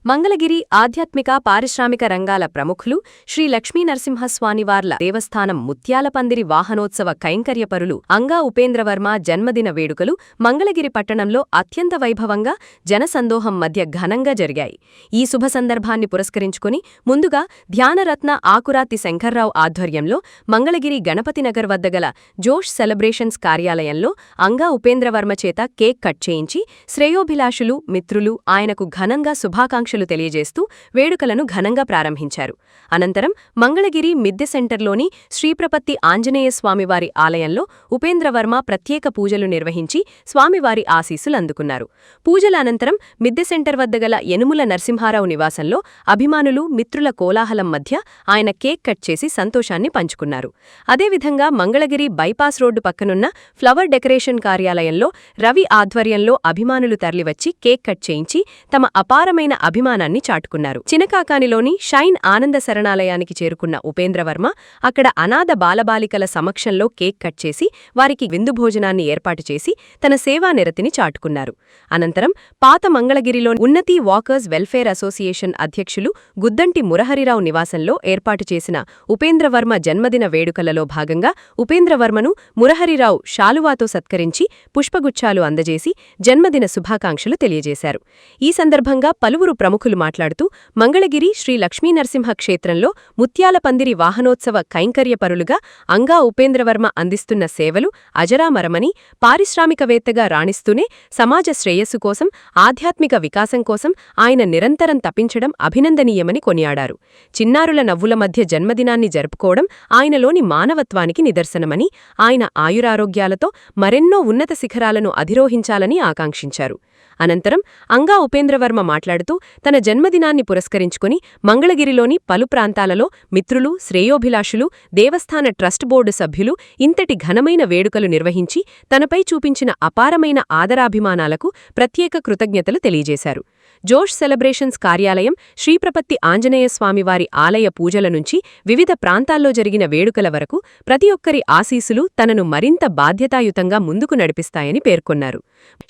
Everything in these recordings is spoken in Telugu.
మంగళగిరి ఆధ్యాత్మిక పారిశ్రామిక రంగాల ప్రముఖులు శ్రీ లక్ష్మీనరసింహస్వామివార్ల దేవస్థానం ముత్యాలపందిరి వాహనోత్సవ కైంకర్యపరులు అంగా ఉపేంద్రవర్మ జన్మదిన వేడుకలు మంగళగిరి పట్టణంలో అత్యంత వైభవంగా జనసందోహం మధ్య ఘనంగా జరిగాయి. ఈ శుభ సందర్భాన్ని పురస్కరించుకుని ముందుగా ధ్యానరత్న ఆకురాతి శంకర్రావు ఆధ్వర్యంలో మంగళగిరి గణపతినగర్ వద్ద గల జోష్ సెలబ్రేషన్స్ కార్యాలయంలో అంగా ఉపేంద్రవర్మ చేత కేక్ కట్ చేయించి శ్రేయోభిలాషులు, మిత్రులు ఆయనకు ఘనంగా శుభాకాంక్షలు తెలియజేస్తూ వేడుకలను ఘనంగా ప్రారంభించారు. అనంతరం మంగళగిరి మిద్దె సెంటర్లోని శ్రీప్రపత్తి ఆంజనేయ స్వామివారి ఆలయంలో ఉపేంద్రవర్మ ప్రత్యేక పూజలు నిర్వహించి స్వామివారి ఆశీస్సులందుకున్నారు. పూజల అనంతరం మిద్దె సెంటర్ వద్ద గల యనుముల నరసింహారావు నివాసంలో అభిమానులు, మిత్రుల కోలాహలం మధ్య ఆయన కేక్ కట్ చేసి సంతోషాన్ని పంచుకున్నారు. అదేవిధంగా మంగళగిరి బైపాస్ రోడ్డు పక్కనున్న ఫ్లవర్ డెకరేషన్ కార్యాలయంలో రవి ఆధ్వర్యంలో అభిమానులు తరలివచ్చి కేక్ కట్ చేయించి తమ అపారమైన అభిమానాన్ని చాటుకున్నారు. చినకాకానిలోని షైన్ ఆనంద శరణాలయానికి చేరుకున్న ఉపేంద్రవర్మ అక్కడ అనాథ బాలబాలికల సమక్షంలో కేక్ కట్ చేసి వారికి విందు భోజనాన్ని ఏర్పాటు చేసి తన సేవానిరతిని చాటుకున్నారు. అనంతరం పాత మంగళగిరిలో ఉన్నతి వాకర్స్ వెల్ఫేర్ అసోసియేషన్ అధ్యక్షులు గుద్దంటి మురహరిరావు నివాసంలో ఏర్పాటు చేసిన ఉపేంద్రవర్మ జన్మదిన వేడుకలలో భాగంగా ఉపేంద్రవర్మను మురహరిరావు శాలువాతో సత్కరించి పుష్పగుచ్చాలు అందజేసి జన్మదిన శుభాకాంక్షలు తెలియజేశారు. ఈ సందర్భంగా పలువురు ప్రముఖులు మాట్లాడుతూ మంగళగిరి శ్రీ లక్ష్మీనరసింహ క్షేత్రంలో ముత్యాలపందిరి వాహనోత్సవ కైంకర్యపరులుగా అంగా ఉపేంద్రవర్మ అందిస్తున్న సేవలు అజరామరమని, పారిశ్రామికవేత్తగా రాణిస్తూనే సమాజ శ్రేయస్సు కోసం, ఆధ్యాత్మిక వికాసం కోసం ఆయన నిరంతరం తపించడం అభినందనీయమని కొనియాడారు. చిన్నారుల నవ్వుల మధ్య జన్మదినాన్ని జరుపుకోవడం ఆయనలోని మానవత్వానికి నిదర్శనమని, ఆయన ఆయురారోగ్యాలతో మరెన్నో ఉన్నత శిఖరాలను అధిరోహించాలని ఆకాంక్షించారు. అనంతరం అంగా ఉపేంద్రవర్మ మాట్లాడుతూ తన జన్మదినాన్ని పురస్కరించుకుని మంగళగిరిలోని పలు ప్రాంతాలలో మిత్రులు, శ్రేయోభిలాషులు, దేవస్థాన ట్రస్ట్ బోర్డు సభ్యులు ఇంతటి ఘనమైన వేడుకలు నిర్వహించి తనపై చూపించిన అపారమైన ఆదరాభిమానాలకు ప్రత్యేక కృతజ్ఞతలు తెలియజేశారు. జోష్ సెలబ్రేషన్స్ కార్యాలయం, శ్రీప్రపత్తి ఆంజనేయ స్వామివారి ఆలయ పూజల నుంచి వివిధ ప్రాంతాల్లో జరిగిన వేడుకల వరకు ప్రతి ఒక్కరి ఆశీస్సులు తనను మరింత బాధ్యతాయుతంగా ముందుకు నడిపిస్తాయని పేర్కొన్నారు.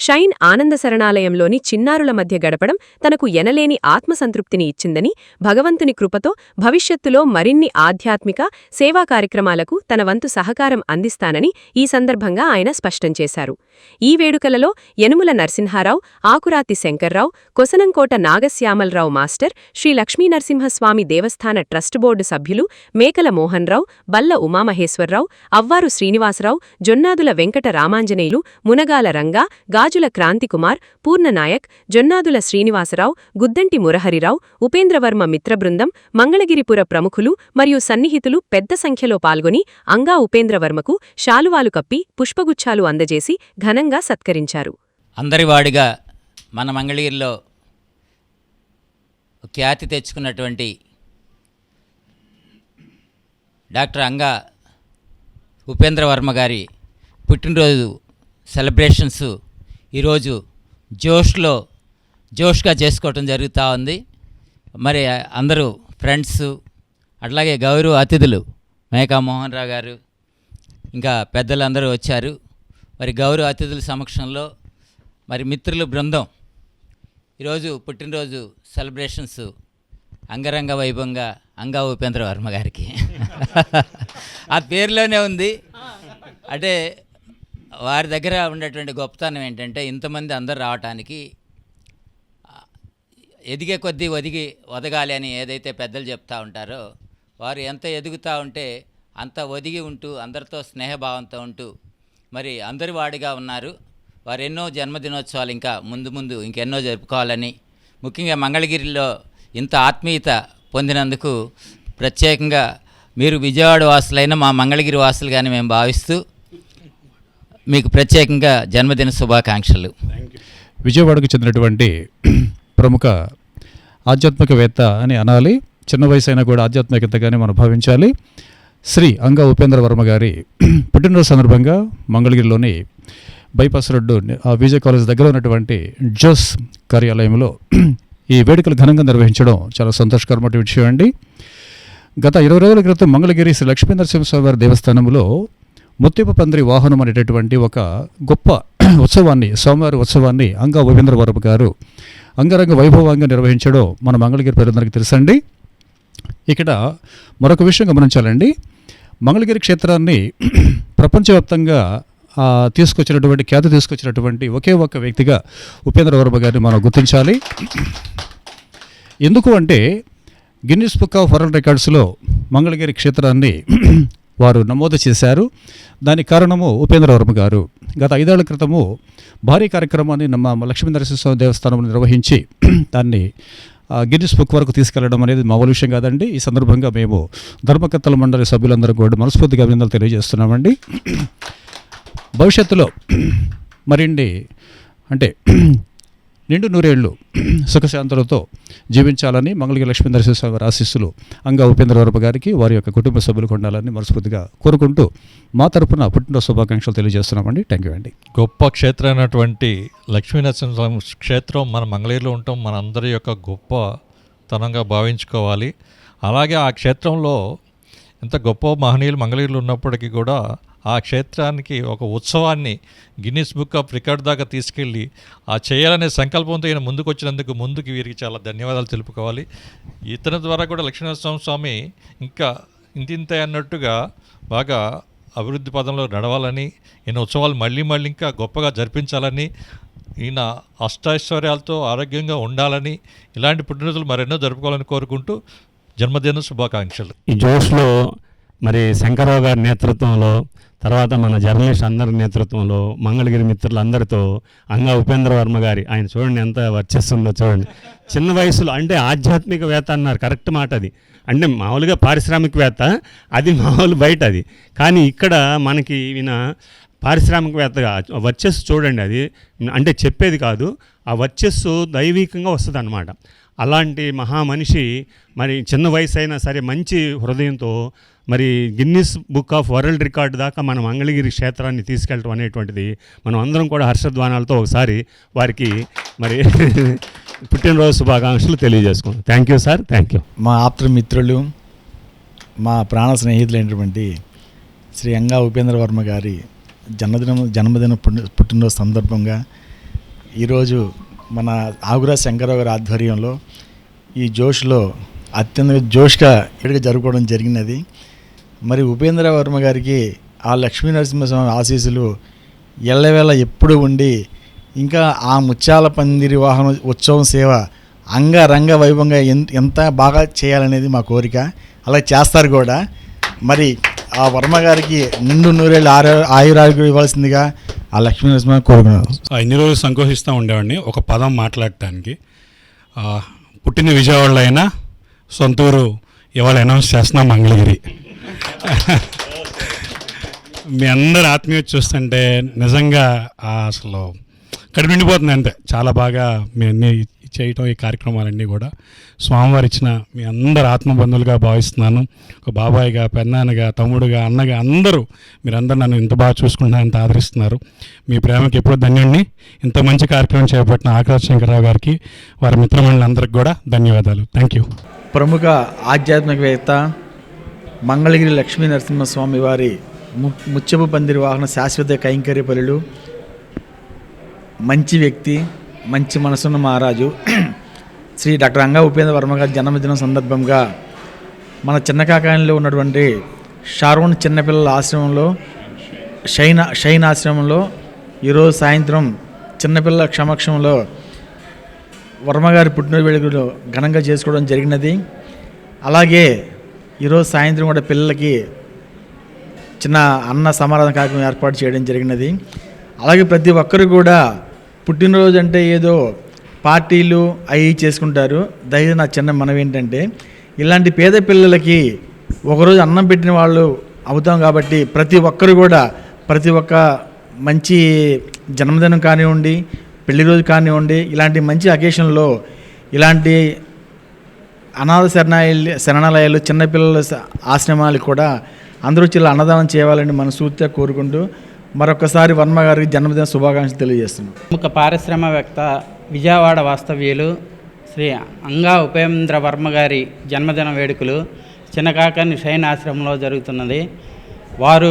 షైన్ ఆనంద శరణాలయంలోని చిన్నారుల మధ్య గడపడం తనకు ఎనలేని ఆత్మసంతృప్తిని ఇచ్చిందని, భగవంతుని కృపతో భవిష్యత్తులో మరిన్ని ఆధ్యాత్మిక, సేవా కార్యక్రమాలకు తన వంతు సహకారం అందిస్తానని ఈ సందర్భంగా ఆయన స్పష్టం చేశారు. ఈ వేడుకలలో యనుముల నరసింహారావు, ఆకురాతి శంకర్రావు, కొసనంకోట నాగశ్యామలరావు మాస్టర్, శ్రీ లక్ష్మీనరసింహస్వామి దేవస్థాన ట్రస్ట్ బోర్డు సభ్యులు మేకల మోహన్రావు, బల్ల ఉమామహేశ్వరరావు, అవ్వారు శ్రీనివాసరావు, జొన్నాదుల వెంకట రామాంజనేయులు, మునగాల రంగా, గాజుల క్రాంతికుమార్, పూర్ణనాయక్, జొన్నాదుల శ్రీనివాసరావు, గుద్దంటి మురహరిరావు, ఉపేంద్రవర్మ మిత్రబృందం, మంగళగిరిపుర ప్రముఖులు మరియు సన్నిహితులు పెద్ద సంఖ్యలో పాల్గొని అంగా ఉపేంద్రవర్మకు శాలువాలు కప్పి పుష్పగుచ్చాలు అందజేసి ఘనంగా సత్కరించారు. అందరివాడిగా మన మంగళగిరిలో ఖ్యాతి తెచ్చుకున్నటువంటి డాక్టర్ అంగా ఉపేంద్రవర్మ గారి పుట్టినరోజు సెలబ్రేషన్స్ ఈరోజు జోష్గా చేసుకోవటం జరుగుతూ ఉంది. మరి అందరూ ఫ్రెండ్స్, అట్లాగే గౌరవ అతిథులు మేకా మోహన్ రావు గారు, ఇంకా పెద్దలందరూ వచ్చారు. మరి గౌరవ అతిథుల సమక్షంలో మరి మిత్రుల బృందం ఈరోజు పుట్టినరోజు సెలబ్రేషన్స్ అంగరంగ వైభవంగా అంగా ఉపేంద్రవర్మ గారికి ఆ పేరులోనే ఉంది. అంటే వారి దగ్గర ఉండేటువంటి గొప్పతనం ఏంటంటే ఇంతమంది అందరు రావటానికి ఎదిగే కొద్దీ ఒదగాలి అని ఏదైతే పెద్దలు చెప్తూ ఉంటారో, వారు ఎంత ఎదుగుతూ ఉంటే అంత ఒదిగి ఉంటూ అందరితో స్నేహభావంతో ఉంటూ మరి అందరి వాడిగా ఉన్నారు. వారు ఎన్నో జన్మదినోత్సవాలు ఇంకా ముందు ఇంకెన్నో జరుపుకోవాలని, ముఖ్యంగా మంగళగిరిలో ఇంత ఆత్మీయత పొందినందుకు ప్రత్యేకంగా మీరు విజయవాడ వాసులైన మా మంగళగిరి వాసులుగానే మేము భావిస్తూ మీకు ప్రత్యేకంగా జన్మదిన శుభాకాంక్షలు. విజయవాడకు చెందినటువంటి ప్రముఖ ఆధ్యాత్మికవేత్త అని అనాలి, చిన్న వయసు అయినా కూడా ఆధ్యాత్మికతగానే మనం భావించాలి. శ్రీ అంగా ఉపేంద్రవర్మ గారి పుట్టినరోజు సందర్భంగా మంగళగిరిలోని బైపాస్ రోడ్డు విజయ కాలేజ్ దగ్గర ఉన్నటువంటి జోస్ కార్యాలయంలో ఈ వేడుకలు ఘనంగా నిర్వహించడం చాలా సంతోషకరమైన విషయం అండి. గత 20 రోజుల క్రితం మంగళగిరి శ్రీ లక్ష్మీనరసింహస్వామి వారి దేవస్థానంలో ముత్యపు పందిరి వాహనం అనేటటువంటి ఒక గొప్ప ఉత్సవాన్ని, స్వామివారి ఉత్సవాన్ని అంగా ఉపేంద్ర వర్మ గారు అంగరంగ వైభవంగా నిర్వహించడం మన మంగళగిరి ప్రజలందరికీ తెలుసండి. ఇక్కడ మరొక విషయం గమనించాలండి. మంగళగిరి క్షేత్రాన్ని ప్రపంచవ్యాప్తంగా ఖ్యాతి తీసుకొచ్చినటువంటి ఒకే ఒక్క వ్యక్తిగా ఉపేంద్ర వర్మ గారిని మనం గుర్తించాలి. ఎందుకు అంటే గిన్నిస్ బుక్ ఆఫ్ వరల్డ్ రికార్డ్స్లో మంగళగిరి క్షేత్రాన్ని వారు నమోదు చేశారు. దానికి కారణము ఉపేంద్ర వర్మ గారు. గత 5 ఏళ్ల క్రితము భారీ కార్యక్రమాన్ని మా లక్ష్మీ నరసింహస్వామి దేవస్థానంలో నిర్వహించి దాన్ని గిన్నిస్ బుక్ వరకు తీసుకెళ్లడం అనేది మామూలు విషయం కాదండి. ఈ సందర్భంగా మేము ధర్మకర్తల మండలి సభ్యులందరూ కూడా మనస్ఫూర్తిగా అభినందనలు తెలియజేస్తున్నామండి. భవిష్యత్తులో మరిన్ని అంటే నిండు నూరేళ్లు సుఖశాంతులతో జీవించాలని మంగళగిరి లక్ష్మీ నరసింహస్వామి వారి ఆశీస్సులు అంగా ఉపేంద్ర వర్మ గారికి, వారి యొక్క కుటుంబ సభ్యులకు ఉండాలని మనస్ఫూర్తిగా కోరుకుంటూ మా తరపున పుట్టినరోజు శుభాకాంక్షలు తెలియజేస్తున్నామండి. థ్యాంక్ యూ అండి. గొప్ప క్షేత్రం అయినటువంటి లక్ష్మీ నరసింహస్వామి క్షేత్రం మన మంగళగిరిలో ఉండటం మన అందరి యొక్క గొప్పతనంగా భావించుకోవాలి. అలాగే ఆ క్షేత్రంలో ఎంత గొప్ప మహనీయులు మంగళగిరిలో ఉన్నప్పటికీ కూడా ఆ క్షేత్రానికి ఒక ఉత్సవాన్ని గిన్నిస్ బుక్ ఆఫ్ రికార్డ్ దాకా తీసుకెళ్ళి చేయాలనే సంకల్పంతో ఈయన ముందుకు వచ్చినందుకు వీరికి చాలా ధన్యవాదాలు తెలుపుకోవాలి. ఇతని ద్వారా కూడా లక్ష్మీనరసింహ స్వామి ఇంకా ఇంతింత అన్నట్టుగా బాగా అభివృద్ధి పదంలో నడవాలని, ఈయన ఉత్సవాలు మళ్ళీ ఇంకా గొప్పగా జరిపించాలని, ఈయన అష్టైశ్వర్యాలతో ఆరోగ్యంగా ఉండాలని, ఇలాంటి పుట్టినరోజులు మరెన్నో జరుపుకోవాలని కోరుకుంటూ జన్మదిన శుభాకాంక్షలు. ఈ జోష్లో మరి శంకరరావు గారి నేతృత్వంలో, తర్వాత మన జర్నలిస్ట్ అందరి నేతృత్వంలో, మంగళగిరి మిత్రులందరితో అంగా ఉపేంద్ర వర్మ గారి, ఆయన చూడండి ఎంత వర్చస్సుందో చూడండి. చిన్న వయసులో అంటే ఆధ్యాత్మికవేత్త అన్నారు, కరెక్ట్ మాట అది. అంటే మామూలుగా పారిశ్రామికవేత్త, అది మామూలు బయట అది. కానీ ఇక్కడ మనకి ఈయన పారిశ్రామికవేత్తగా వర్చస్సు చూడండి. అది అంటే చెప్పేది కాదు, ఆ వర్చస్సు దైవికంగా వస్తుంది అన్నమాట. అలాంటి మహామనిషి మరి చిన్న వయసు అయినా సరే మంచి హృదయంతో మరి Guinness book of world record దాకా మన మంగళగిరి క్షేత్రాన్ని తీసుకెళ్ళటం అనేటువంటిది మనం అందరం కూడా హర్షధ్వానాలతో ఒకసారి వారికి మరి పుట్టినరోజు శుభాకాంక్షలు తెలియజేసుకున్నాం. Thank you sir, thank you. మా ఆప్తమిత్రులు, మా ప్రాణ స్నేహితులైనటువంటి శ్రీ అంగా ఉపేంద్ర వర్మ గారి జన్మదిన పుట్టినరోజు సందర్భంగా ఈరోజు మన ఆగురా శంకరరావు గారి ఆధ్వర్యంలో ఈ జోష్లో అత్యంత జోష్గా ఇక్కడికి జరుపుకోవడం జరిగినది. మరి ఉపేంద్ర వర్మ గారికి ఆ లక్ష్మీ నరసింహస్వామి ఆశీస్సులు ఎల్లవేళ ఎప్పుడు ఉండి, ఇంకా ఆ ముత్యాల పందిరి వాహన ఉత్సవం సేవ అంగరంగ వైభవంగా ఎంత బాగా చేయాలనేది మా కోరిక. అలా చేస్తారు కూడా. మరి ఆ వర్మ గారికి నిండు నూరేళ్ళు ఆయురారోగ్యం ఇవ్వాల్సిందిగా ఆ లక్ష్మీ నరసింహ కోరుకున్నాను. ఇన్ని రోజులు సంకోచిస్తూ ఉండేవాడిని ఒక పదం మాట్లాడటానికి. పుట్టిన విజయవాడలో అయినా సొంతూరు ఇవాళ అనౌన్స్ చేస్తున్నాం మంగళగిరి. మీ అందరు ఆత్మీయత చూస్తుంటే నిజంగా అసలు కడుపు నిండిపోతుంది. అంతే, చాలా బాగా మీ అన్నీ చేయటం, ఈ కార్యక్రమాలన్నీ కూడా స్వామివారు ఇచ్చిన మీ అందరు ఆత్మబంధువులుగా భావిస్తున్నాను. ఒక బాబాయిగా, పెన్నాన్నగా, తమ్ముడుగా, అన్నగా అందరూ మీరందరూ నన్ను ఇంత బాగా చూసుకుంటున్నారు, ఇంత ఆదరిస్తున్నారు. మీ ప్రేమకి ఎప్పుడూ ధన్యుణ్ణి. ఇంత మంచి కార్యక్రమం చేపట్టిన ఆకాశ శంకరరావు గారికి, వారి మిత్రమండలందరికీ కూడా ధన్యవాదాలు. Thank you. ప్రముఖ ఆధ్యాత్మికవేత్త మంగళగిరి లక్ష్మీ నరసింహస్వామి వారి ముత్యపు పందిరి వాహన శాశ్వత కైంకర్యపరులు, మంచి వ్యక్తి, మంచి మనసున్న మహారాజు శ్రీ డాక్టర్ అంగా ఉపేంద్ర వర్మ గారి జన్మదినం సందర్భంగా మన చిన్నకాకాయంలో ఉన్నటువంటి షారోన్ చిన్నపిల్లల ఆశ్రమంలో, షైన్ ఆశ్రమంలో ఈరోజు సాయంత్రం చిన్నపిల్లల సమక్షంలో వర్మగారి పుట్టినరోజు వేడుకలు ఘనంగా చేసుకోవడం జరిగినది. అలాగే ఈరోజు సాయంత్రం కూడా పిల్లలకి చిన్న అన్న సమారాధన కార్యక్రమం ఏర్పాటు చేయడం జరిగినది. అలాగే ప్రతి ఒక్కరు కూడా పుట్టినరోజు అంటే ఏదో పార్టీలు అవి చేసుకుంటారు. దయచేసి నా చిన్న మనవి ఏంటంటే, ఇలాంటి పేద పిల్లలకి ఒకరోజు అన్నం పెట్టిన వాళ్ళు అవుతాం కాబట్టి ప్రతి ఒక్కరు కూడా ప్రతి ఒక్క మంచి జన్మదినం కానివ్వండి, పెళ్లి రోజు కానివ్వండి, ఇలాంటి మంచి అకేషన్లో ఇలాంటి అనాథ శరణాలయాలు, చిన్నపిల్లల ఆశ్రమాలకు కూడా అందరూ చిల్ల అన్నదానం చేయాలని మనస్ఫూర్తిగా కోరుకుంటూ మరొకసారి వర్మ గారికి జన్మదిన శుభాకాంక్షలు తెలియజేస్తున్నాం. ప్రముఖ పారిశ్రామికవేత్త, విజయవాడ వాస్తవ్యులు శ్రీ అంగా ఉపేంద్ర వర్మ గారి జన్మదిన వేడుకలు చిన్నకాకాని షైన్ ఆశ్రమంలో జరుగుతున్నది. వారు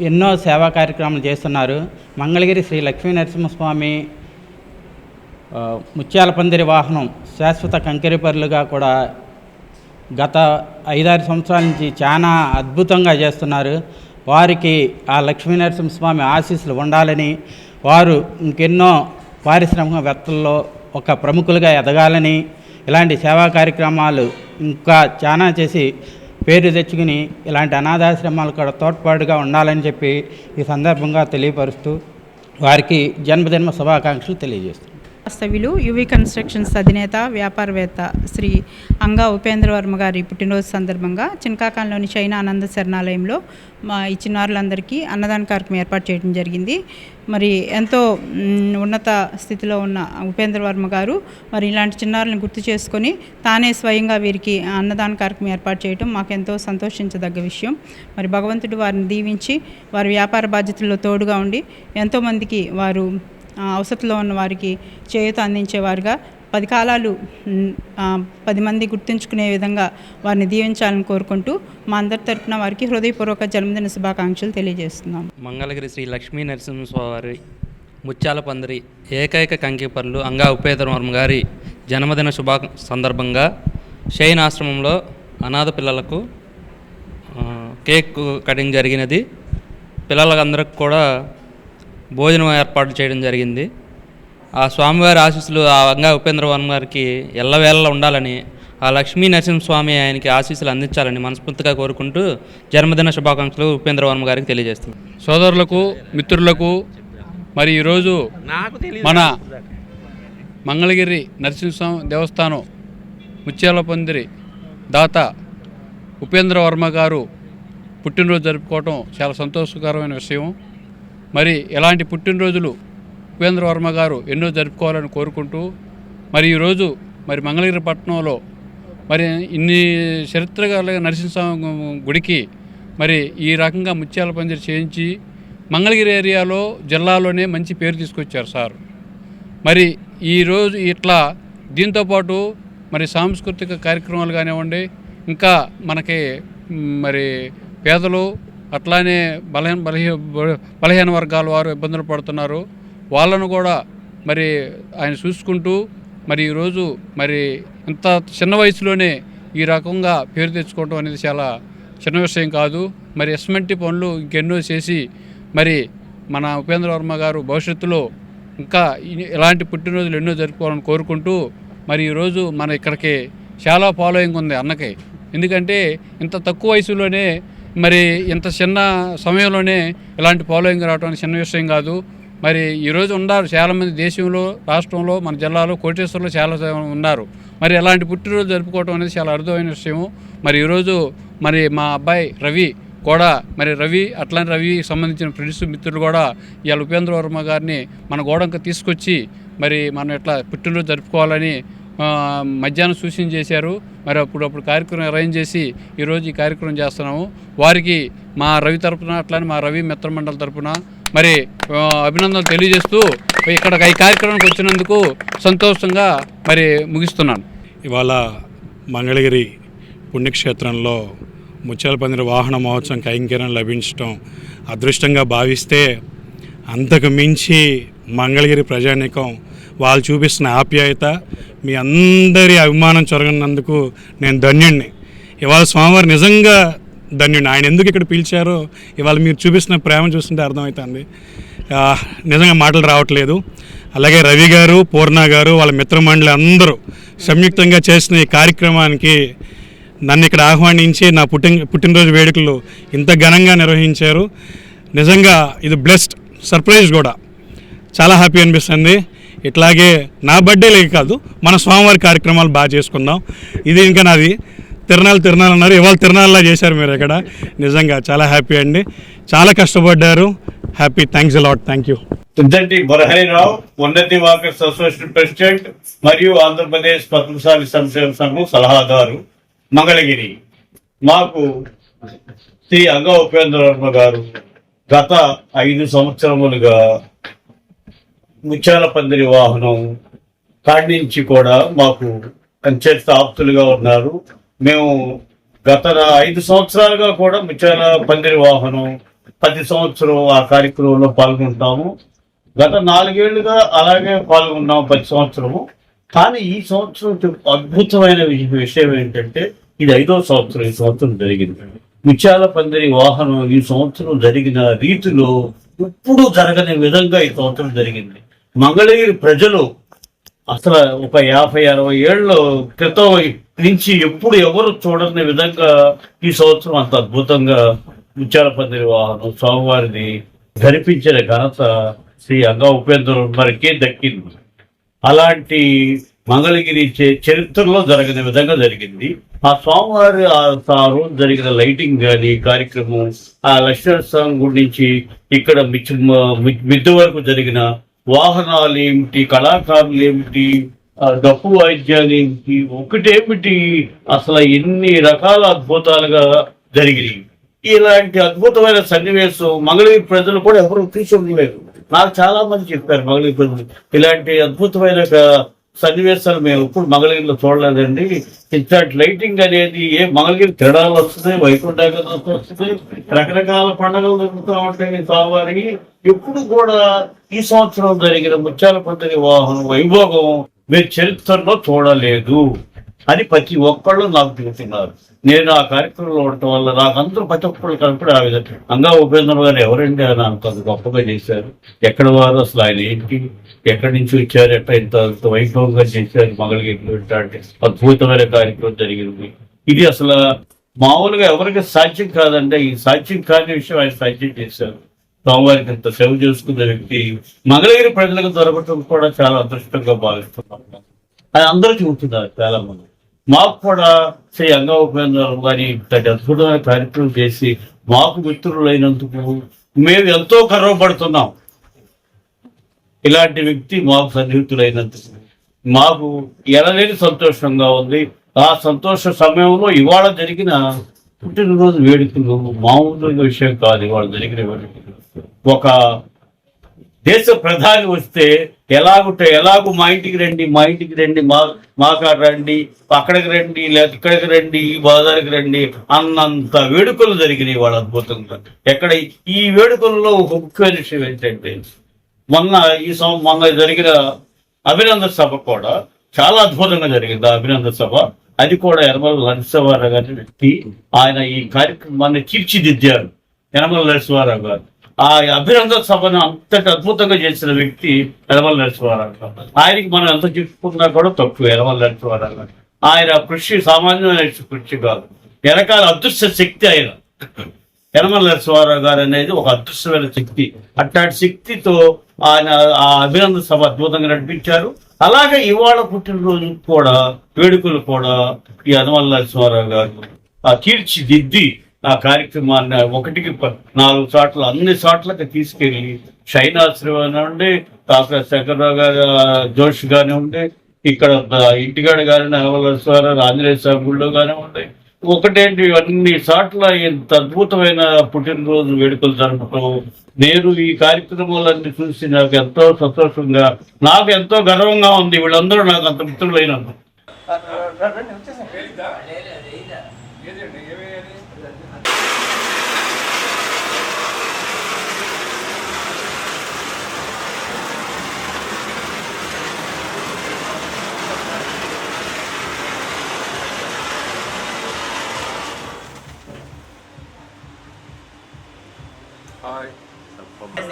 ఎన్నో సేవా కార్యక్రమాలు చేస్తున్నారు. మంగళగిరి శ్రీ లక్ష్మీ నరసింహస్వామి ముత్యాల పందిరి వాహనం శాశ్వత కంకరిపరులుగా కూడా గత 5-6 సంవత్సరాల నుంచి చాలా అద్భుతంగా చేస్తున్నారు. వారికి ఆ లక్ష్మీ నరసింహస్వామి ఆశీస్సులు ఉండాలని, వారు ఇంకెన్నో పారిశ్రామికవేత్తల్లో ఒక ప్రముఖులుగా ఎదగాలని, ఇలాంటి సేవా కార్యక్రమాలు ఇంకా చాలా చేసి పేరు తెచ్చుకుని ఇలాంటి అనాథాశ్రమాలు కూడా తోడ్పాటుగా ఉండాలని చెప్పి ఈ సందర్భంగా తెలియపరుస్తూ వారికి జన్మదిన శుభాకాంక్షలు తెలియజేస్తున్నాను. వాస్తవ్యులు యువి కన్స్ట్రక్షన్స్ అధినేత వ్యాపారవేత్త శ్రీ అంగా ఉపేంద్ర వర్మ గారి పుట్టినరోజు సందర్భంగా చినకాకంలోని చైనా ఆనంద శరణాలయంలో ఈ చిన్నారులందరికీ అన్నదాన కార్యక్రమం ఏర్పాటు చేయడం జరిగింది. మరి ఎంతో ఉన్నత స్థితిలో ఉన్న ఉపేంద్ర వర్మ గారు మరి ఇలాంటి చిన్నారులను గుర్తు చేసుకొని తానే స్వయంగా వీరికి అన్నదాన కార్యక్రమం ఏర్పాటు చేయడం మాకెంతో సంతోషించదగ్గ విషయం. మరి భగవంతుడు వారిని దీవించి వారి వ్యాపార బాధ్యతల్లో తోడుగా ఉండి ఎంతోమందికి వారు అవసరంలో ఉన్న వారికి చేయూత అందించేవారుగా 10 కాలాలు 10 మంది గుర్తుంచుకునే విధంగా వారిని దీవించాలని కోరుకుంటూ మా అందరి తరపున వారికి హృదయపూర్వక జన్మదిన శుభాకాంక్షలు తెలియజేస్తున్నాం. మంగళగిరి శ్రీ లక్ష్మీ నరసింహస్వామి ముత్యాల పందిరి ఏకైక కంకిపరులు అంగా ఉపేంద్ర వర్మ గారి జన్మదిన సందర్భంగా షైన్ ఆశ్రమంలో అనాథ పిల్లలకు కేక్ కటింగ్ జరిగినది. పిల్లలందరికీ కూడా భోజనం ఏర్పాటు చేయడం జరిగింది. ఆ స్వామివారి ఆశీస్సులు ఆ అంగా ఉపేంద్ర వర్మ గారికి ఎల్లవేళలా ఉండాలని, ఆ లక్ష్మీ నరసింహస్వామి ఆయనకి ఆశీస్సులు అందించాలని మనస్ఫూర్తిగా కోరుకుంటూ జన్మదిన శుభాకాంక్షలు ఉపేంద్ర వర్మ గారికి తెలియజేస్తున్నాం. సోదరులకు, మిత్రులకు మరి ఈరోజు మన మంగళగిరి నరసింహస్వామి దేవస్థానం ముత్యాల పందిరి దాత ఉపేంద్ర వర్మ గారు పుట్టినరోజు జరుపుకోవటం చాలా సంతోషకరమైన విషయం. మరి ఎలాంటి పుట్టినరోజులు ఉపేంద్ర వర్మ గారు ఎన్నో జరుపుకోవాలని కోరుకుంటూ మరి ఈరోజు మరి మంగళగిరి పట్టణంలో మరి ఇన్ని చరిత్ర గల నరసింహస్వామి గుడికి మరి ఈ రకంగా ముత్యాల పందిరి చేయించి మంగళగిరి ఏరియాలో జిల్లాలోనే మంచి పేరు తీసుకొచ్చారు సార్. మరి ఈరోజు ఇట్లా దీంతోపాటు మరి సాంస్కృతిక కార్యక్రమాలు కానివ్వండి, ఇంకా మనకి మరి పేదలు అట్లానే బలహీన వర్గాల వారు ఇబ్బందులు పడుతున్నారు, వాళ్ళను కూడా మరి ఆయన చూసుకుంటూ మరి ఈరోజు మరి ఇంత చిన్న వయసులోనే ఈ రకంగా పేరు తెచ్చుకోవడం అనేది చాలా చిన్న విషయం కాదు. మరి ఎస్మెంటి పనులు ఇంకెన్నో చేసి మరి మన ఉపేంద్ర వర్మ గారు భవిష్యత్తులో ఇంకా ఇలాంటి పుట్టినరోజులు ఎన్నో జరుపుకోవాలని కోరుకుంటూ మరి ఈరోజు మన ఇక్కడికి చాలా ఫాలోయింగ్ ఉంది అన్నకి. ఎందుకంటే ఇంత తక్కువ వయసులోనే మరి ఇంత చిన్న సమయంలోనే ఇలాంటి ఫాలోయింగ్ రావడం చిన్న విషయం కాదు. మరి ఈరోజు ఉన్నారు చాలామంది దేశంలో, రాష్ట్రంలో, మన జిల్లాలో కోటేశ్వరులు చాలా ఉన్నారు. మరి అలాంటి పుట్టినరోజు జరుపుకోవడం అనేది చాలా అరుదైన విషయము. మరి ఈరోజు మరి మా అబ్బాయి రవి కూడా మరి అట్లానే రవికి సంబంధించిన ఫ్రెండ్స్ మిత్రులు కూడా ఇవాళ ఉపేంద్ర వర్మ గారిని మన గోడంకి తీసుకొచ్చి మరి మనం ఇట్లా పుట్టినరోజు జరుపుకోవాలని మధ్యాహ్నం సూచన చేశారు. మరి అప్పుడు కార్యక్రమం అరేంజ్ చేసి ఈరోజు ఈ కార్యక్రమం చేస్తున్నాము. వారికి మా రవి తరపున అట్లానే మా రవి మిత్రమండలి తరపున మరి అభినందనలు తెలియజేస్తూ ఇక్కడ ఈ కార్యక్రమానికి వచ్చినందుకు సంతోషంగా మరి ముగిస్తున్నాను. ఇవాళ మంగళగిరి పుణ్యక్షేత్రంలో ముత్యాల పందిరి వాహన మహోత్సవం కైంకర్యం లభించడం అదృష్టంగా భావిస్తే, అంతకు మించి మంగళగిరి ప్రజానీకం వాళ్ళు చూపిస్తున్న ఆప్యాయత, మీ అందరి అభిమానం చొరగనందుకు నేను ధన్యుణ్ణి. ఇవాళ స్వామివారు నిజంగా ధన్యుణ్ణి. ఆయన ఎందుకు ఇక్కడ పిలిచారో ఇవాళ మీరు చూపిస్తున్న ప్రేమ చూస్తుంటే అర్థమవుతుంది. నిజంగా మాటలు రావట్లేదు. అలాగే రవి గారు, పూర్ణ గారు, వాళ్ళ మిత్రమండలి అందరూ సంయుక్తంగా చేసిన ఈ కార్యక్రమానికి నన్ను ఇక్కడ ఆహ్వానించి నా పుట్టినరోజు వేడుకలు ఇంత ఘనంగా నిర్వహించారు. నిజంగా ఇది బ్లెస్డ్ సర్ప్రైజ్ కూడా. చాలా హ్యాపీ అనిపిస్తుంది. ఇట్లాగే నా బర్త్డేలే కాదు, మన స్వామివారి కార్యక్రమాలు బాగా చేసుకుందాం. ఇది ఇంకా నాది తిరణాలు అన్నారు, ఇవాళ తిరణాల్లా చేశారు మీరు ఇక్కడ. నిజంగా చాలా హ్యాపీ అండి. చాలా కష్టపడ్డారు. Happy. Thanks a lot. Thank you. తుందంటి Muraharirao, Unnathi walkers association president మరియు ఆంధ్రప్రదేశ్ పద్మశాలి సంక్షేమ సంఘం సలహాదారు, మంగళగిరి. మాకు శ్రీ అంగా ఉపేంద్ర వర్మ గారు గత 5 సంవత్సరములుగా ముత్యాల పందిరి వాహనం కాడి నుంచి కూడా మాకు అంచేత ఆప్తులుగా ఉన్నారు. మేము గత 5 సంవత్సరాలుగా కూడా ముత్యాల పందిరి వాహనం ప్రతి సంవత్సరం ఆ కార్యక్రమంలో పాల్గొంటాము. గత 4 ఏళ్లుగా అలాగే పాల్గొన్నాము ప్రతి సంవత్సరము. కానీ ఈ సంవత్సరం అద్భుతమైన విషయం ఏంటంటే ఇది 5వ సంవత్సరం ఈ సంవత్సరం జరిగింది. ముత్యాల పందిరి వాహనం ఈ సంవత్సరం జరిగిన రీతిలో ఎప్పుడూ జరగని విధంగా ఈ సంవత్సరం జరిగింది. మంగళగిరి ప్రజలు అసలు ఒక 50-60 ఏళ్ళ క్రితం నుంచి ఎప్పుడు ఎవరు చూడని విధంగా ఈ సంవత్సరం అంత అద్భుతంగా ముత్యాల పందిరి వాహనం స్వామివారిని ధరిపించిన ఘనత శ్రీ అంగా ఉపేంద్ర వర్మకే దక్కింది. అలాంటి మంగళగిరి చరిత్రలో జరగని విధంగా జరిగింది. ఆ స్వామివారి ఆ రోజు జరిగిన లైటింగ్ కానీ కార్యక్రమం, ఆ లక్ష్మీనరసింహ గుడి నుంచి ఇక్కడ మిద్దు వరకు జరిగిన వాహనాలు ఏమిటి, కళాకారులు ఏమిటి, డప్పు వాయిద్యాలు ఏమిటి, ఒకటేమిటి, అసలు ఎన్ని రకాల అద్భుతాలుగా జరిగినాయి. ఇలాంటి అద్భుతమైన సన్నివేశం మంగళగిరి ప్రజలు కూడా ఎవరు తీసుకులేదు. నాకు చాలా మంది చెప్పారు మంగళగిరి ప్రజలు ఇలాంటి అద్భుతమైన సన్నివేశాలు మేము ఎప్పుడు మంగళగిరిలో చూడలేదండి. ఇట్లాంటి లైటింగ్ అనేది మంగళగిరి తిరణాలు వస్తుంది, వైకుంఠాలు వస్తుంది, రకరకాల పండుగలు జరుగుతూ ఉంటాయి స్వామివారికి. ఎప్పుడు కూడా ఈ సంవత్సరం జరిగిన ముత్యాల పందిరి వాహనం వైభోగం మీరు చరిత్రలో చూడలేదు అని ప్రతి ఒక్కళ్ళు నాకు చెబుతున్నారు. నేను ఆ కార్యక్రమంలో ఉండటం వల్ల నాకు అందరూ ప్రతి ఒక్కళ్ళు కనుక ఆ విధంగా అంగా ఉపేంద్ర గారు ఎవరండి అని అంత గొప్పగా చేశారు. ఎక్కడ వారు, అసలు ఆయన ఏంటి, ఎక్కడి నుంచి వచ్చారు, ఎట్లా ఇంత వైభవంగా చేశారు మంగళగిరిలో ఇట్లాంటి అద్భుతమైన కార్యక్రమం జరిగింది. ఇది అసలు మామూలుగా ఎవరికి సాధ్యం కాదంటే ఈ సాధ్యం కాని విషయం ఆయన సాధ్యం చేశారు. స్వామివారికి ఇంత సేవ చేసుకున్న వ్యక్తి మంగళగిరి ప్రజలకు దొరకటం కూడా చాలా అదృష్టంగా భావిస్తున్నాం. అది అందరూ చెబుతున్నారు చాలా మంది. మాకు కూడా శ్రీ అంగా ఉపేంద్ర గారి ఇంతటి అద్భుతమైన కార్యక్రమం చేసి మాకు మిత్రులైనందుకు మేము ఎంతో గర్వపడుతున్నాం. ఇలాంటి వ్యక్తి మాకు సన్నిహితులైనందుకు మాకు ఎనలేని సంతోషంగా ఉంది. ఆ సంతోష సమయంలో ఇవాళ జరిగిన పుట్టినరోజు వేడుకలు మామూలు విషయం కాదు. ఇవాళ జరిగిన వేడుకలు ఒక దేశ ప్రధాని వస్తే ఎలాగూ మా ఇంటికి రండి, మా కాడ రండి, అక్కడికి రండి, లేదా ఇక్కడికి రండి, ఈ బజార్కి రండి అన్నంత వేడుకలు జరిగినాయి వాళ్ళ అద్భుతంగా. ఎక్కడ ఈ వేడుకల్లో ఒక ముఖ్యమైన విషయం ఏంటంటే మొన్న జరిగిన అభినందన సభ కూడా చాలా అద్భుతంగా జరిగింది. ఆ అభినందన సభ అది కూడా యనమల నరసింహారావు గారి వ్యక్తి ఆయన ఈ కార్యక్రమాన్ని తీర్చిదిద్దారు. యనమల నరసింహారావు గారు ఆ అభినందన సభను అంతటి అద్భుతంగా చేసిన వ్యక్తి యనమల నరసింహారావు గారు. ఆయనకి మనం ఎంత చెప్పుకున్నా కూడా తక్కువ. యనమల నరసింహారావు గారు ఆయన కృషి సామాన్యమైన కృషి కాదు, వెనకాల అదృశ్య శక్తి. ఆయన యనమల నరసింహారావు గారు అనేది ఒక అదృశ్యమైన శక్తి. అట్లాంటి శక్తితో ఆయన ఆ అభినందన సభ అద్భుతంగా నడిపించారు. అలాగే ఇవాళ పుట్టినరోజు కూడా వేడుకలు కూడా ఈ యనమల నరసింహారావు గారు తీర్చిదిద్ది ఆ కార్యక్రమాన్ని 1-4 చోట్ల అన్ని చోట్లకి తీసుకెళ్ళి శైనాశ్రమం కానివ్వండి, డాక్టర్ శంకర్రావు గారు జోషి కానివ్వండి, ఇక్కడ ఇంటిగాడ గారి యనమల నరసింహారావు ఆంజనేయ స్వామి గుళ్ళో కానివ్వండి, ఒకటేంటి అన్ని చోట్ల ఇంత అద్భుతమైన పుట్టినరోజు వేడుకలు జరపడం. నేను ఈ కార్యక్రమాలన్నీ చూసి నాకు ఎంతో సంతోషంగా, నాకు ఎంతో గర్వంగా ఉంది. వీళ్ళందరూ నాకు అంత మిత్రులైనందుకు.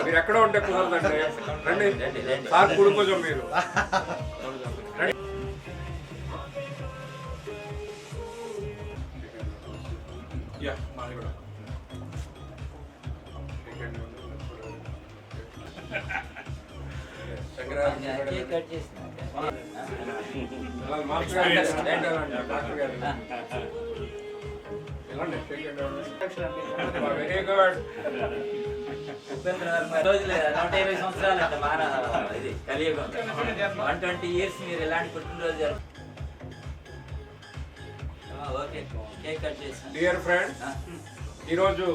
మీరు ఎక్కడ ఉంటే కుదరదండి, రండి సార్ కూడుకోసం మీరు. Very good. ఉపేంద్ర వర్మ 120 సంవత్సరాలు అంటే మన ఇది కలియుగం 120 years మీరు ఎలాంటి పుట్టినరోజు ఓకే కేక్ కట్ చేస్తాను. డియర్ ఫ్రెండ్స్, ఈరోజు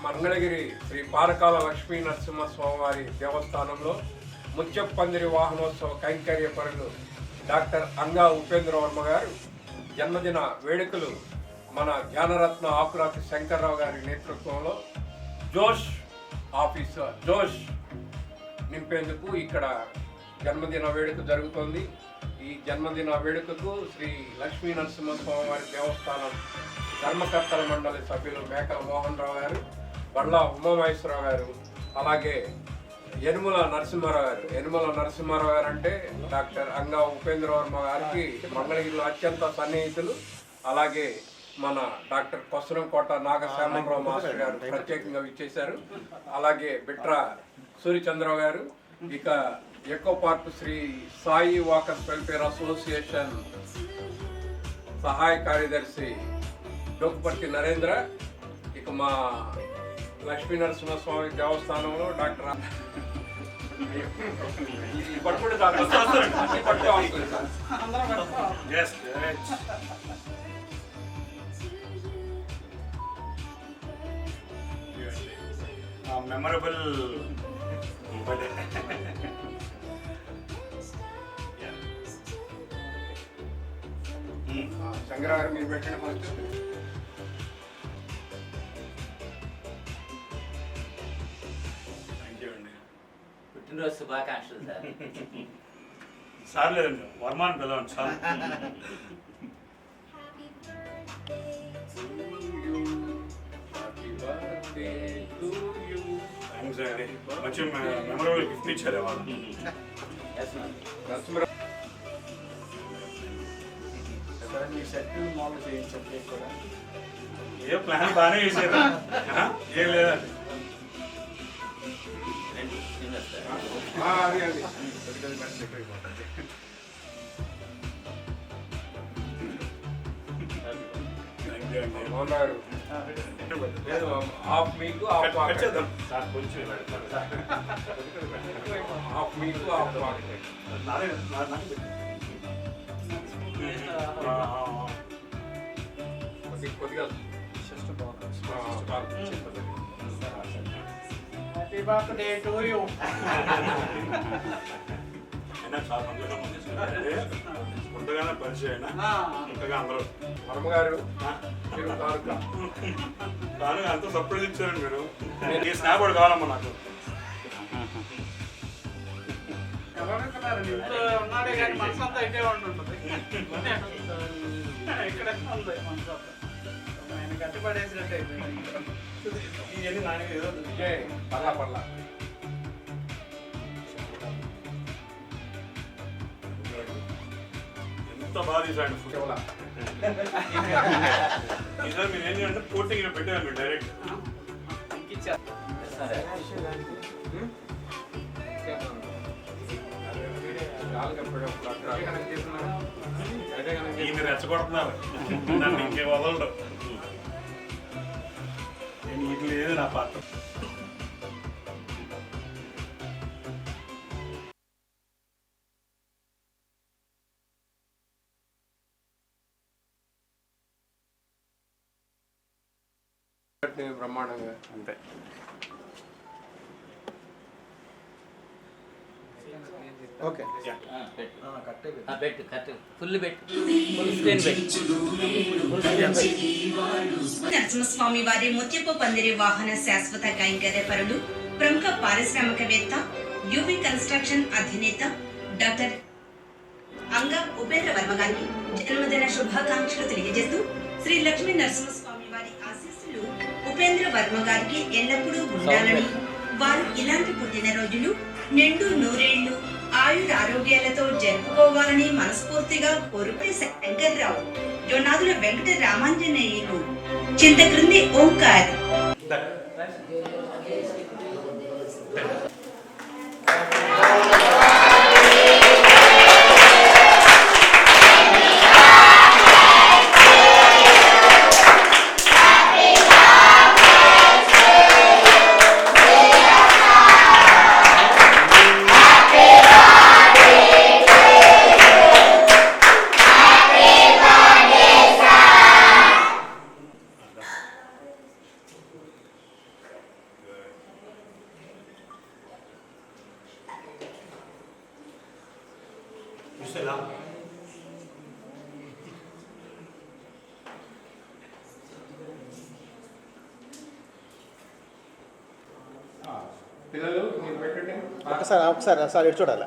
మంగళగిరి శ్రీ పారకాల లక్ష్మీ నరసింహస్వామి వారి దేవస్థానంలో ముత్యపందిరి వాహనోత్సవ కైంకర్య పరులు డాక్టర్ అంగా ఉపేంద్ర వర్మ గారు జన్మదిన వేడుకలు మన జ్ఞానరత్న ఆకురాతి శంకర్రావు గారి నేతృత్వంలో జోష్ నింపేందుకు ఇక్కడ జన్మదిన వేడుక జరుగుతోంది. ఈ జన్మదిన వేడుకకు శ్రీ లక్ష్మీ నరసింహస్వామి వారి దేవస్థానం ధర్మకర్తల మండలి సభ్యులు మేకల మోహన్ రావు గారు, బళ్ళా ఉమామహేశ్వరరావు గారు, అలాగే యనుమల నరసింహారావు గారు అంటే డాక్టర్ అంగా ఉపేంద్ర వర్మ గారికి మంగళగిరిలో అత్యంత సన్నిహితులు. అలాగే మన డాక్టర్ కొసరంకోట నాగశ్యామరావు మాస్టర్ గారు ప్రత్యేకంగా ఇచ్చేశారు. అలాగే బిట్రా సూర్యచంద్రరావు గారు, ఇక eco park Sri Sai walkers welfare association సహాయ కార్యదర్శి డోకుపర్తి నరేంద్ర, ఇక మా లక్ష్మీ నరసింహస్వామి దేవస్థానంలో డాక్టర్ మెమరబుల్ బర్త్డే. శంకరగారు మీరు పెట్టండి ఫస్ట్. పుట్టినరోజు శుభాకాంక్షలు సార్. సార్ లేదండి, వర్మాన్ పిలవండి సార్. మంచి మెమరబుల్ గిఫ్ట్ ఇచ్చారు వాళ్ళు. ఏ ప్లాన్ బాగానే వేసారు, ఏం లేదండి. హాఫ్ మీకు హాఫ్ మీకు హాఫ్ కొద్దిగా హ్యాపీ బర్త్డే టు యూ. ముందుగానే పరిచయం ఇంతగా అందరూ వర్మగారు దాని అంత సర్ప్రైజ్ ఇచ్చారండి మీరు. ఈ స్నాప్ కూడా కావాలమ్మా నాకు. ఉన్నాడే కానీ మనసంతా ఇటే ఉంటుంటుంది. ఇక్కడ ఉంది మనసంతా, ఆయన కట్టిపడేసినట్టే. ఇవన్నీ నాయన ఏదో పర్లా ఎంత బాగా తీసాడు ఫుడ్. ఈసారి మీరు ఏం చేయాలంటే పోటీ పెట్టారు డైరెక్ట్. ఈయన రెచ్చగొడుతున్నారు, నన్ను ఇంకే వదలడు. నేను ఇది లేదు నా పాత్ర. బ్రహ్మాండంగా అంతే. ఓకే నరసింహస్వామి వారి ముత్యపు పందిరి వాహన శాశ్వత కైంకర్య పరులు, ప్రముఖ పారిశ్రామికవేత్త, యువి కన్స్ట్రక్షన్ అధినేత డాక్టర్ అంగా ఉపేంద్ర వర్మ గారికి జన్మదిన శుభాకాంక్షలు తెలియజేస్తూ శ్రీ లక్ష్మీ నరసింహస్వామి వారి ఆశీస్సులు ఉపేంద్ర వర్మ గారికి ఎల్లప్పుడూ ఉండాలని, వారు ఇలాంటి పుట్టినరోజులు నిండు నూరేళ్లు ఆయుర ఆరోగ్యాలతో జరుపుకోవాలని మనస్ఫూర్తిగా కోరుకునే శంకర్రావు, జొన్నాదుల వెంకట రామాంజనేయులు, చింతక్రింది ఓంకార్. ఒకసారి ఇటు చూడాలి.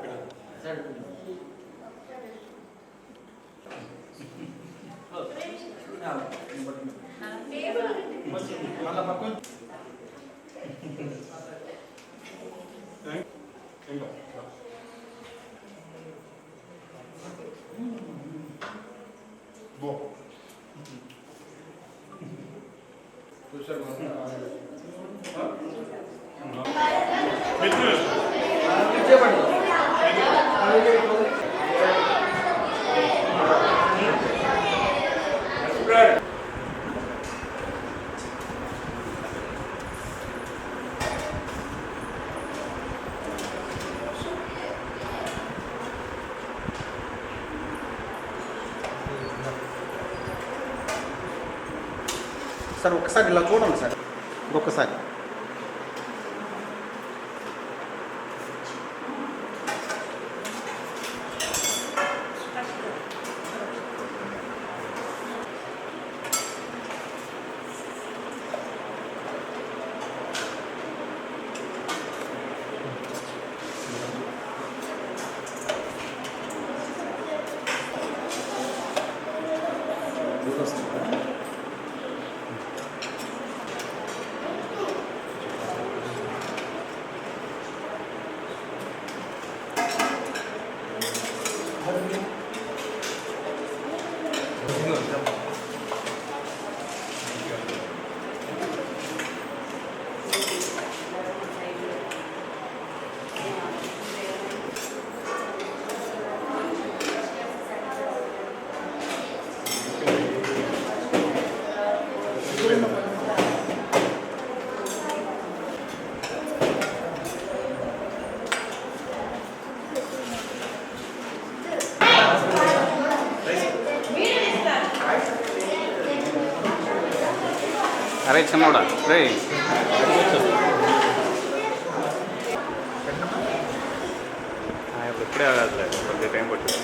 సార్ ఒకసారి ఇలా చూడండి సార్, ఇంకొకసారి. అరే చిన్నోడా రే ఇప్పుడే కాదులే కొద్దిగా టైం పట్టింది.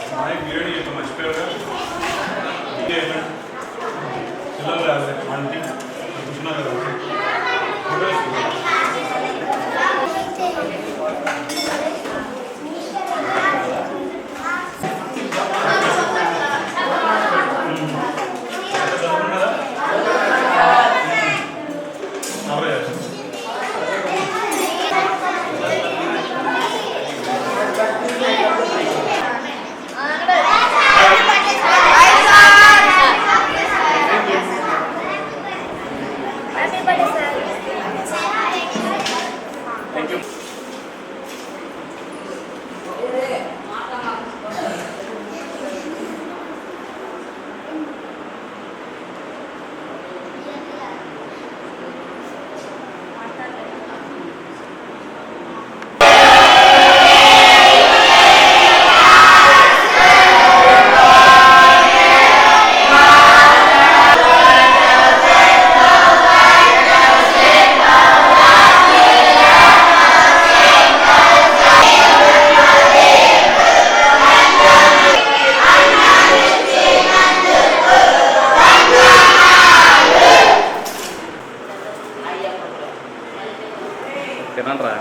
తినండిరా,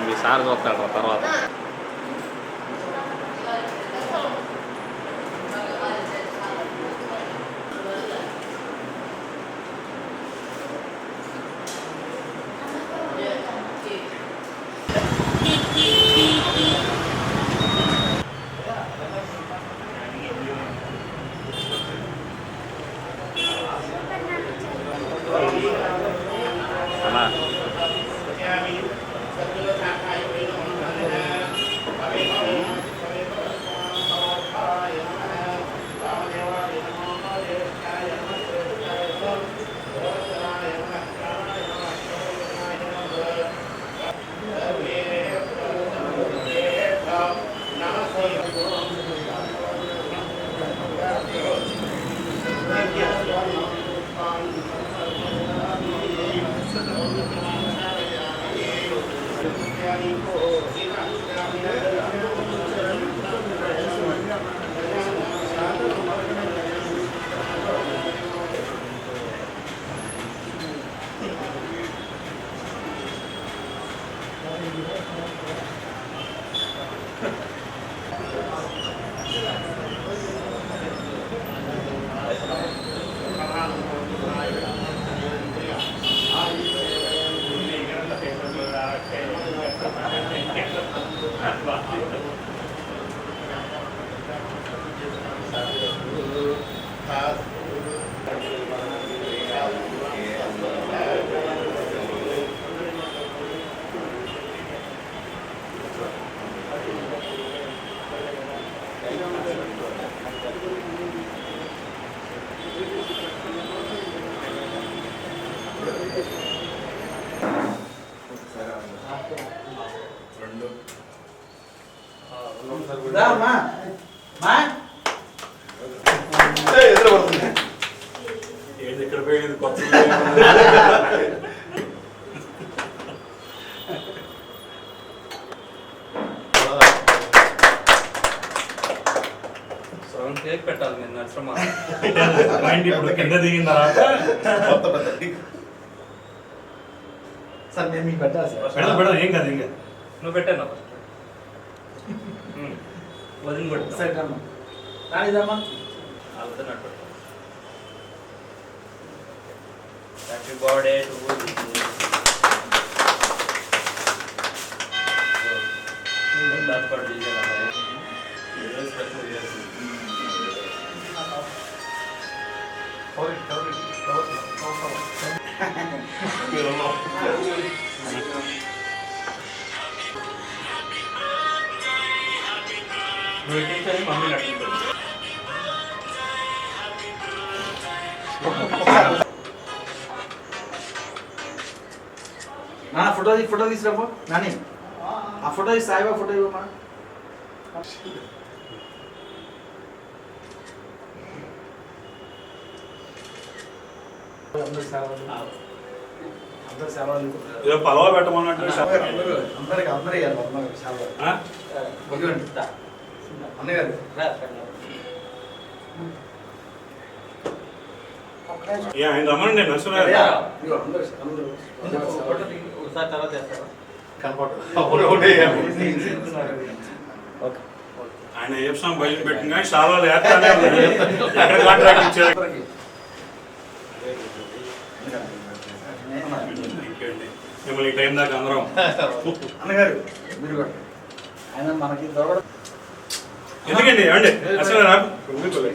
మీ సార్ చూస్తాడు తర్వాత. కొత్త కేక్ పెట్టాలి నేను నరసమ్మ. ఇప్పుడు కింద దిగిన తర్వాత సార్ మేము మీకు పెట్టాలి సార్. పెడదాం ఏం కాదు ఏం కాదు. నువ్వు పెట్టాను ఫస్ట్ వదిలి కొట్టు సరే రమ్మా రానిదమ్మా. అర్థనట్టు హ్యాపీ బర్త్డే టు మమ్మీ నాన్న ఫోటో తీసుకురాపో నాని. ఆ ఫోటో తీసి సాయిబాబా ఫోటో ఇవ్వమా. అందరు సేవలు ఏదో పలవ పెట్టమన్నట్టు అందరికి అందరూ అన్నగారు ఆయన రమ్మనండి నరసింహారావు. ఒకసారి తర్వాత చేస్తారా ఆయన ఏప్సం బయలు పెట్టిన కానీ చాలా లేస్తానే ఎక్కడ కాంట్రాక్ట్ ఇచ్చారు. మిమ్మల్ని టైం దాకా అందరం అన్నగారు మీరు కూడా ఆయన మనకి దొరకడం ఎందుకండి ఏమండి అసలు నాకు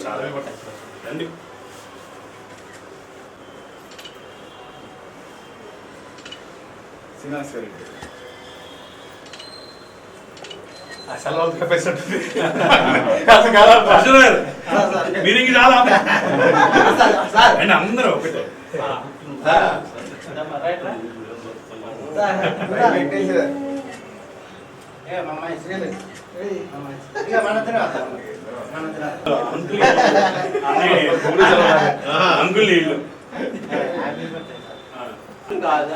చాలా రండి. శ్రీనివాస్ గారు మీటింగ్ చాలా అండి అందరూ ఒకటే. అంకుల్ నీళ్ళు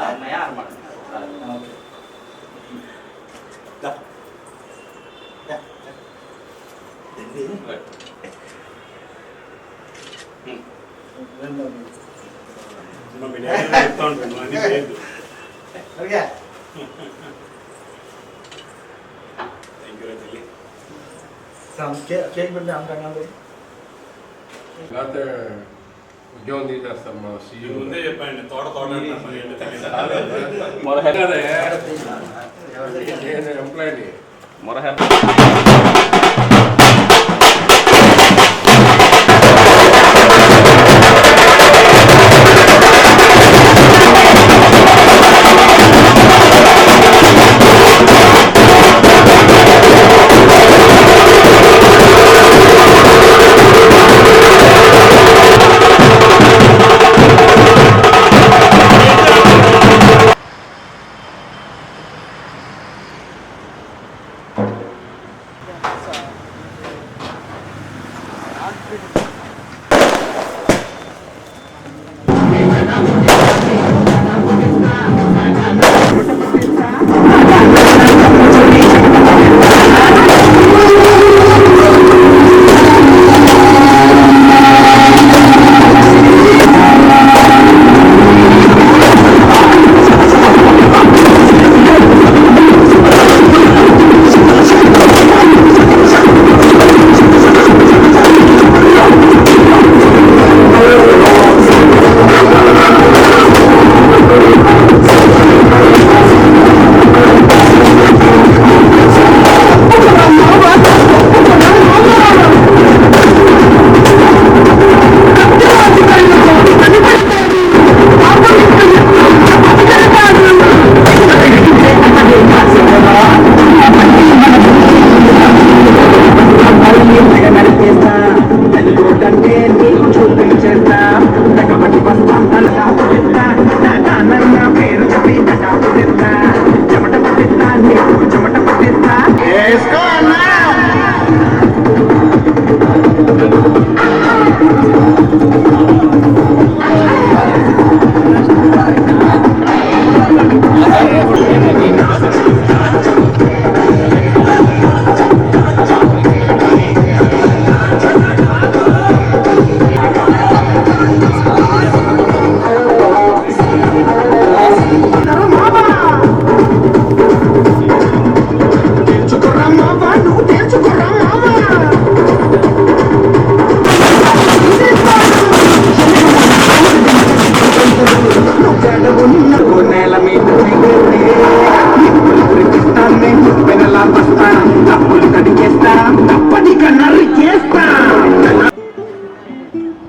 అన్నయ్య అనమాట. చెప్తా ఉంటాను అన్ని లేదు. కేక్ పెట్టి అంటాను ఉద్యోగం తీసేస్తాం మా సీఎం ముందే చెప్పండి తోట employee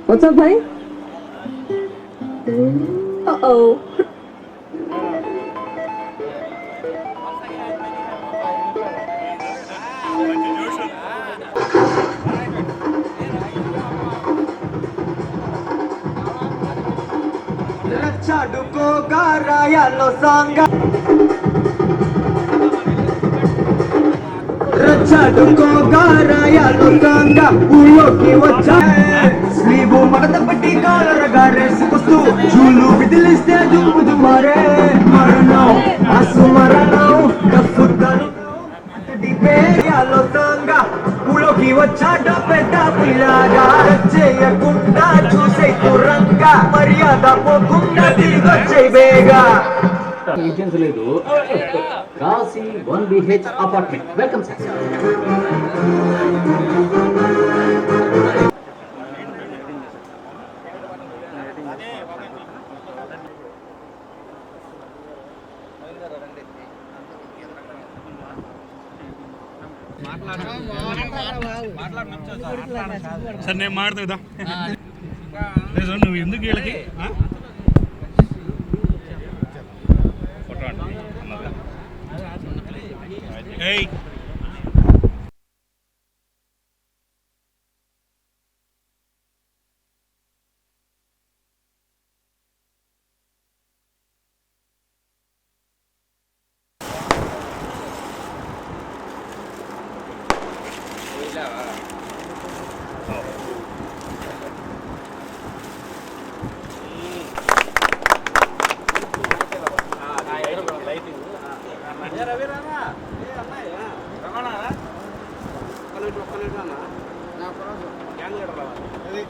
What's up, buddy? Uh-oh. స్లీవు మడత పెట్టి కాలరగా రేసుకొస్తూ చూలు విదిలిస్తే దుమ్ము మారే మరణం అసుమరణం ఊళ్ళోకి వచ్చాడ పెద్ద పిల్లగా చేయకుండా చూసే తురంగా మర్యాద పోకుండా తిరిగి వచ్చే బేగా లేదు రాసి 1BH apartment welcome sir. Sir నేను మాట్లాడుతా నువ్వు ఎందుకు వీళ్ళకి ఏయ్ రమణ